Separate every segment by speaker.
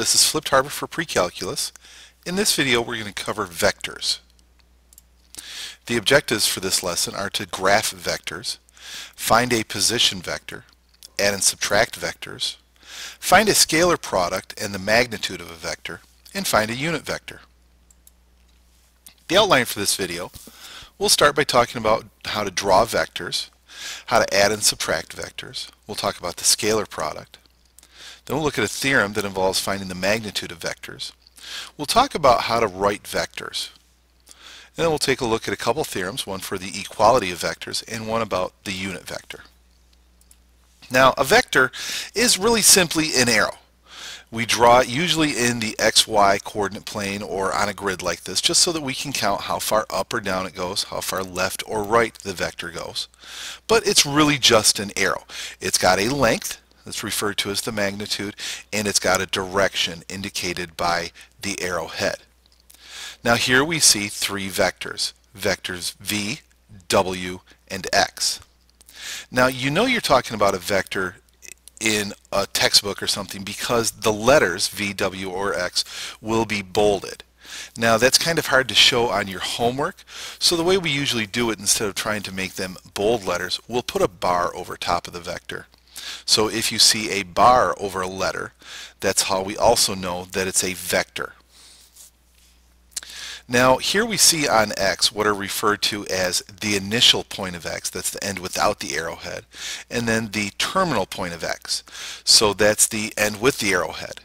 Speaker 1: this is FlippedHarber for Precalculus. In this video we're going to cover vectors. The objectives for this lesson are to graph vectors, find a position vector, add and subtract vectors, find a scalar product and the magnitude of a vector, and find a unit vector. The outline for this video, we'll start by talking about how to draw vectors, how to add and subtract vectors. We'll talk about the scalar product. Then we'll look at a theorem that involves finding the magnitude of vectors. We'll talk about how to write vectors. And then we'll take a look at a couple theorems, one for the equality of vectors and one about the unit vector. Now, a vector is really simply an arrow. We draw it usually in the XY coordinate plane or on a grid like this, just so that we can count how far up or down it goes, how far left or right the vector goes. But it's really just an arrow. It's got a length, that's referred to as the magnitude, and it's got a direction indicated by the arrowhead. Now here we see three vectors, vectors v, w, and x. Now you know you're talking about a vector in a textbook or something because the letters v, w, or x will be bolded. Now that's kind of hard to show on your homework, so the way we usually do it, instead of trying to make them bold letters, we'll put a bar over top of the vector. So if you see a bar over a letter, that's how we also know that it's a vector. Now here we see on x what are referred to as the initial point of x, that's the end without the arrowhead, and then the terminal point of x, so that's the end with the arrowhead.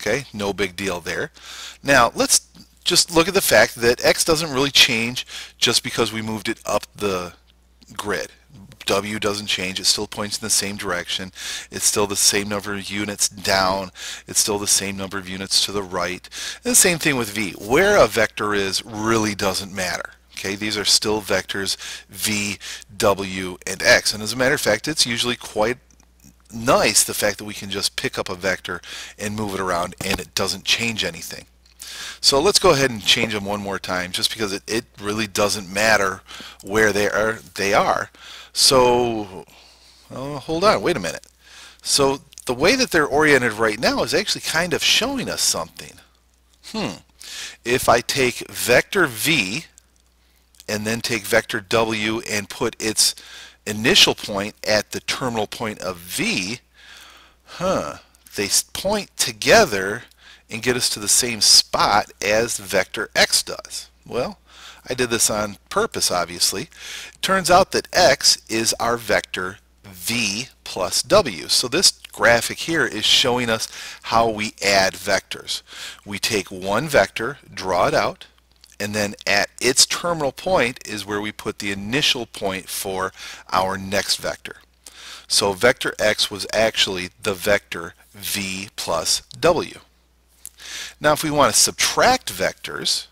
Speaker 1: Okay, no big deal there. Now let's just look at the fact that x doesn't really change just because we moved it up the grid. W doesn't change, it still points in the same direction, it's still the same number of units down, it's still the same number of units to the right, and the same thing with v. Where a vector is really doesn't matter. Okay, these are still vectors v, w, and x, and as a matter of fact it's usually quite nice the fact that we can just pick up a vector and move it around and it doesn't change anything. So let's go ahead and change them one more time, just because it really doesn't matter where they are. So, hold on, wait a minute. So the way that they're oriented right now is actually kind of showing us something. If I take vector v and then take vector w and put its initial point at the terminal point of v, they point together and get us to the same spot as vector x does. Well, I did this on purpose, obviously. It turns out that x is our vector v plus w. So this graphic here is showing us how we add vectors. We take one vector, draw it out, and then at its terminal point is where we put the initial point for our next vector. So vector x was actually the vector v plus w. Now if we want to subtract vectors,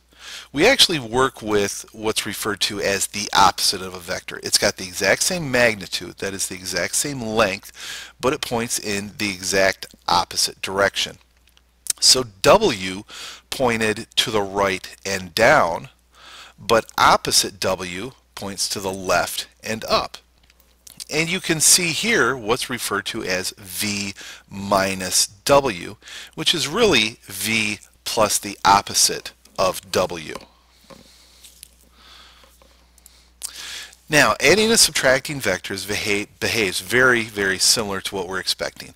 Speaker 1: we actually work with what's referred to as the opposite of a vector. It's got the exact same magnitude, that is the exact same length, but it points in the exact opposite direction. So w pointed to the right and down, but opposite w points to the left and up. And you can see here what's referred to as v minus w, which is really v plus the opposite of w. Now, adding and subtracting vectors behaves very, very similar to what we're expecting.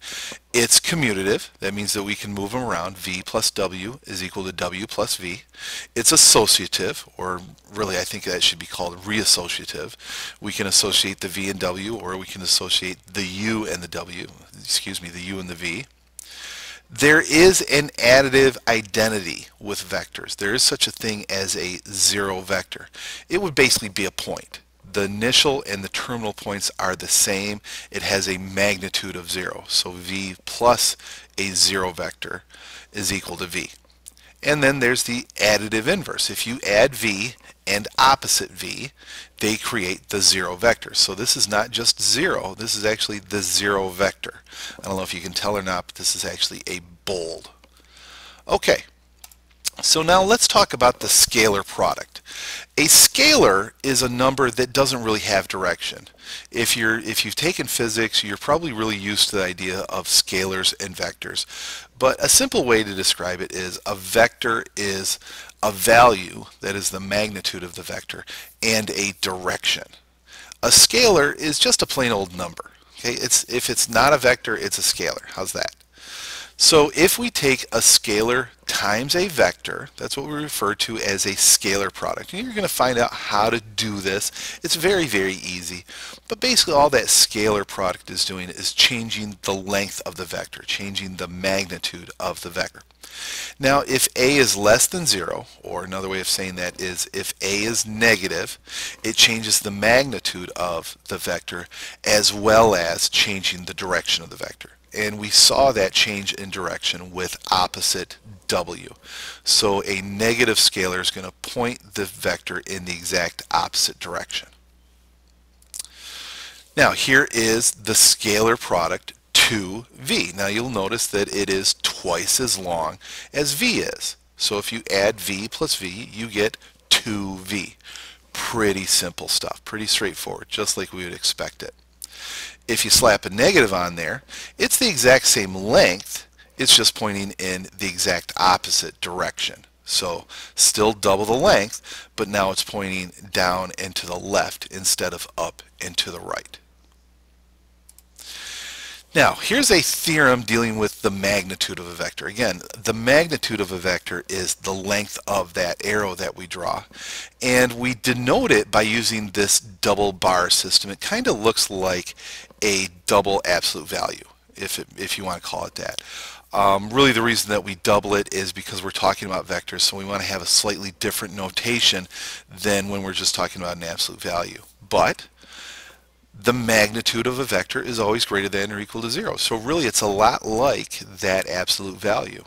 Speaker 1: It's commutative. That means that we can move them around. V plus w is equal to w plus v. It's associative, or really I think that should be called reassociative. We can associate the v and w, or we can associate the u and the w, the u and the v. There is an additive identity with vectors. There is such a thing as a zero vector. It would basically be a point. The initial and the terminal points are the same. It has a magnitude of 0. So v plus a 0 vector is equal to v. And then there's the additive inverse. If you add v and opposite v, they create the 0 vector. So this is not just 0, this is actually the 0 vector. I don't know if you can tell or not, but this is actually a bold. Okay, so now let's talk about the scalar product. A scalar is a number that doesn't really have direction. If you've taken physics, you're probably really used to the idea of scalars and vectors. But a simple way to describe it is a vector is a value, that is the magnitude of the vector, and a direction. A scalar is just a plain old number. Okay, if it's not a vector, it's a scalar. How's that? So if we take a scalar times a vector, that's what we refer to as a scalar product. And you're going to find out how to do this. It's very, very easy. But basically all that scalar product is doing is changing the length of the vector, changing the magnitude of the vector. Now if a is less than 0, or another way of saying that is if a is negative, it changes the magnitude of the vector as well as changing the direction of the vector. And we saw that change in direction with opposite w. So a negative scalar is going to point the vector in the exact opposite direction. Now here is the scalar product 2v. Now you'll notice that it is twice as long as v is. So if you add v plus v, you get 2v. Pretty simple stuff, pretty straightforward, just like we would expect it. If you slap a negative on there, it's the exact same length, it's just pointing in the exact opposite direction. So still double the length, but now it's pointing down and to the left instead of up and to the right. Now here's a theorem dealing with the magnitude of a vector. Again, the magnitude of a vector is the length of that arrow that we draw, and we denote it by using this double bar system. It kind of looks like a double absolute value, if you want to call it that. Really the reason that we double it is because we're talking about vectors, so we want to have a slightly different notation than when we're just talking about an absolute value. But the magnitude of a vector is always greater than or equal to 0. So really it's a lot like that absolute value.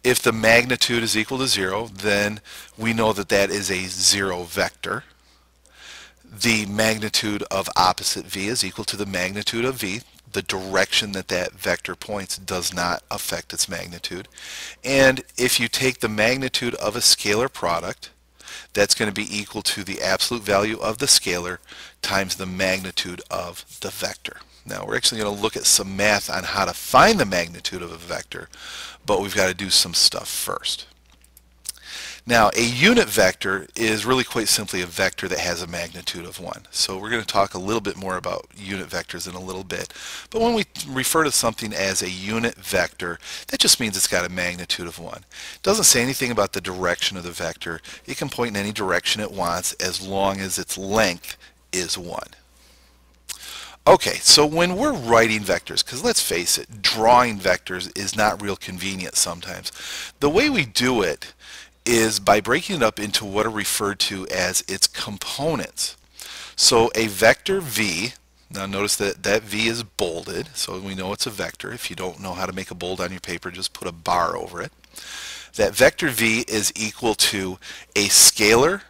Speaker 1: If the magnitude is equal to 0, then we know that that is a 0 vector. The magnitude of opposite v is equal to the magnitude of v. The direction that that vector points does not affect its magnitude. And if you take the magnitude of a scalar product, that's going to be equal to the absolute value of the scalar times the magnitude of the vector. Now we're actually going to look at some math on how to find the magnitude of a vector, but we've got to do some stuff first. Now a unit vector is really quite simply a vector that has a magnitude of 1. So we're going to talk a little bit more about unit vectors in a little bit. But when we refer to something as a unit vector, that just means it's got a magnitude of 1. It doesn't say anything about the direction of the vector. It can point in any direction it wants as long as its length is 1. Okay, so when we're writing vectors, because let's face it, drawing vectors is not real convenient sometimes. The way we do it is by breaking it up into what are referred to as its components. So a vector v, now notice that that v is bolded, so we know it's a vector. If you don't know how to make a bold on your paper, just put a bar over it. That vector v is equal to a scalar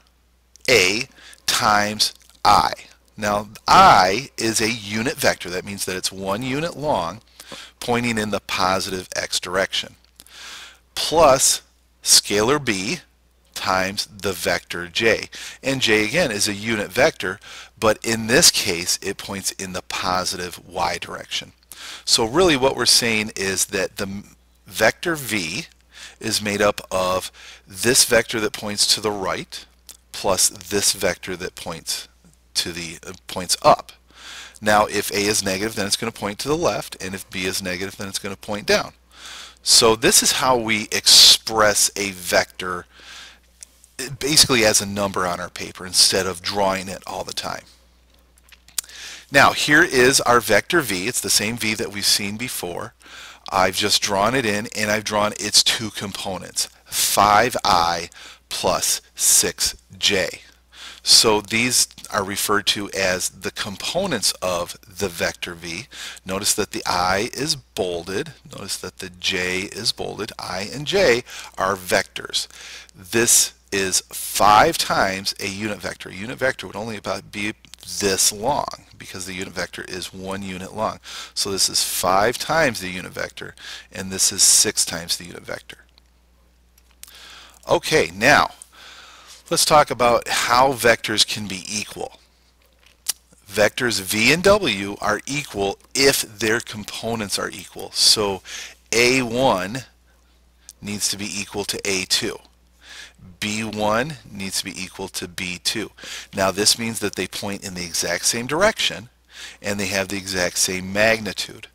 Speaker 1: a times I. Now I is a unit vector. That means that it's 1 unit long, pointing in the positive x direction, plus scalar b times the vector j. And j again is a unit vector, but in this case it points in the positive y direction. So really what we're saying is that the vector v is made up of this vector that points to the right plus this vector that points to the points up. Now if a is negative, then it's going to point to the left, and if b is negative, then it's going to point down. So this is how we express a vector basically as a number on our paper instead of drawing it all the time. Now here is our vector v. It's the same v that we've seen before. I've just drawn it in, and I've drawn its two components, 5i plus 6j. So these are referred to as the components of the vector v. Notice that the I is bolded. Notice that the j is bolded. I and j are vectors. This is 5 times a unit vector. A unit vector would only about be this long because the unit vector is 1 unit long. So this is 5 times the unit vector, and this is 6 times the unit vector. Okay, now Let's talk about how vectors can be equal. Vectors v and w are equal if their components are equal. So a1 needs to be equal to a2. b1 needs to be equal to b2. Now this means that they point in the exact same direction and they have the exact same magnitude.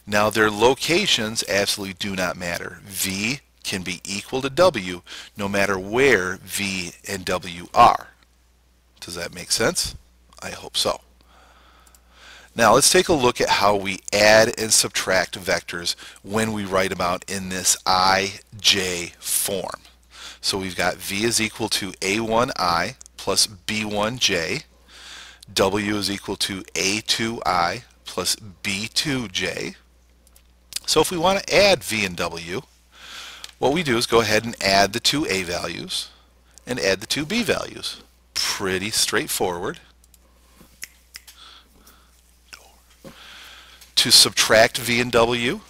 Speaker 1: Now their locations absolutely do not matter. V can be equal to w no matter where v and w are. Does that make sense? I hope so. Now let's take a look at how we add and subtract vectors when we write them out in this ij form. So we've got v is equal to a1i plus b1j, w is equal to a2i plus b2j. So if we want to add v and w, what we do is go ahead and add the two a values and add the two b values. Pretty straightforward. To subtract v and w,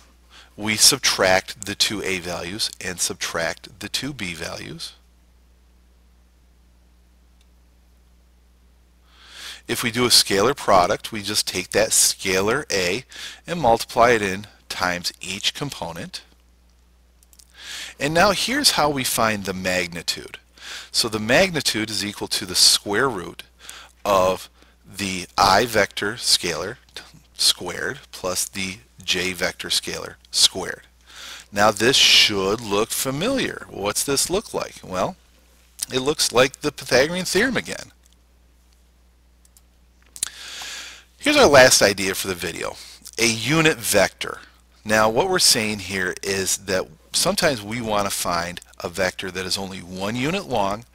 Speaker 1: we subtract the two a values and subtract the two b values. If we do a scalar product, we just take that scalar a and multiply it in times each component. And now here's how we find the magnitude. So the magnitude is equal to the square root of the I vector scalar squared plus the j vector scalar squared. Now this should look familiar. What's this look like? Well, it looks like the Pythagorean theorem again. Here's our last idea for the video, a unit vector. Now what we're saying here is that sometimes we want to find a vector that is only 1 unit long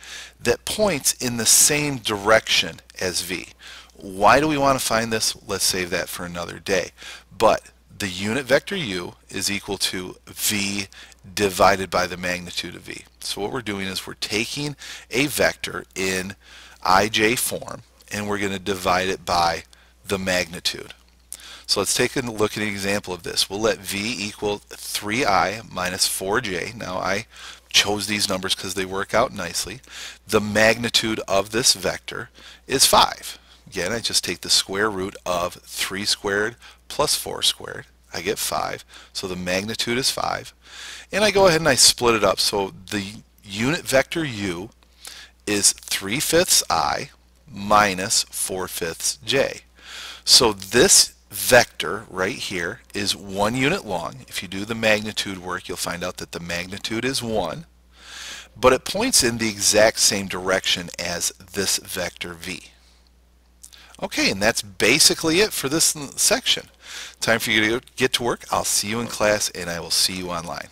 Speaker 1: that points in the same direction as v. Why do we want to find this? Let's save that for another day. But the unit vector u is equal to v divided by the magnitude of v. So what we're doing is we're taking a vector in ij form and we're going to divide it by the magnitude. So let's take a look at an example of this. We'll let v equal 3i minus 4j. Now I chose these numbers because they work out nicely. The magnitude of this vector is 5. Again, I just take the square root of 3 squared plus 4 squared. I get 5. So the magnitude is 5. And I go ahead and I split it up. So the unit vector u is 3/5 I minus 4/5 j. So this vector right here is 1 unit long. If you do the magnitude work, you'll find out that the magnitude is 1. But it points in the exact same direction as this vector v. Okay, and that's basically it for this section. Time for you to get to work. I'll see you in class and I will see you online.